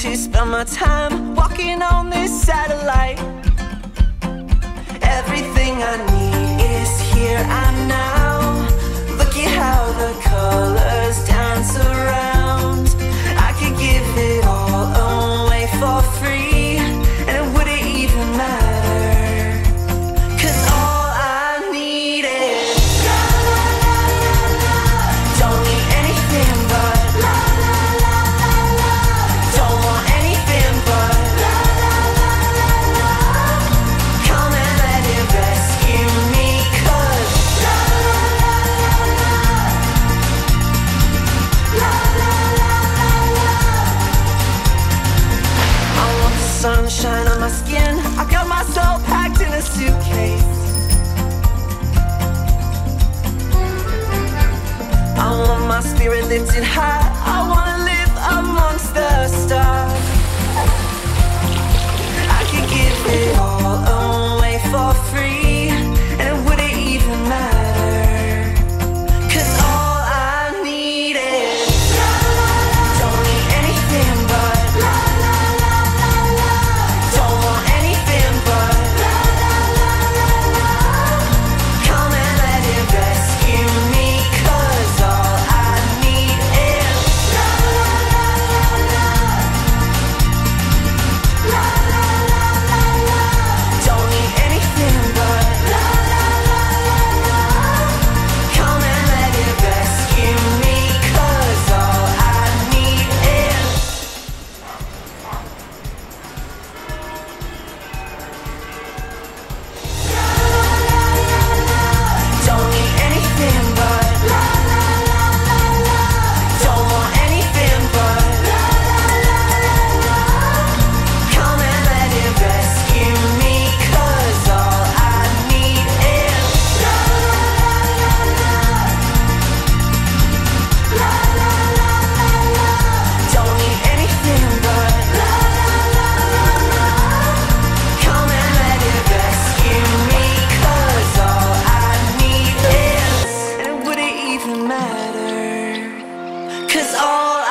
to spend my time walking on this satellite. Everything I need is here and now. Look at how the colors dance around. I could give it all away for free, and it wouldn't even matter, 'cause all I need is la la la la la. Don't need anything but la la la la la. Don't want anything but la la la la la. Come and let it rescue me, 'cause la la la la la. La la la la la. I want the sunshine on my skin. I got my soul packed in a suitcase. I want my spirit lifted high. I wanna live amongst the stars. I could give it all away for free, and it wouldn't even matter, 'cause all I need is la la la. Don't need anything but la la la la la. Don't want anything but la la la la la. Come and let it rescue me, 'cause all I need is la la la la la. La la la la la. Don't need anything but la la la la la. Come and let it rescue me, 'cause all I need is la la la la la. Don't need anything but la la la la la. Don't want anything but la la la la la. Come and let it rescue me, 'cause all I need is la la la la la. La la la la la. Don't need anything but la la la la la. Come and let it rescue me, 'cause all I need is, and it wouldn't even matter, 'cause all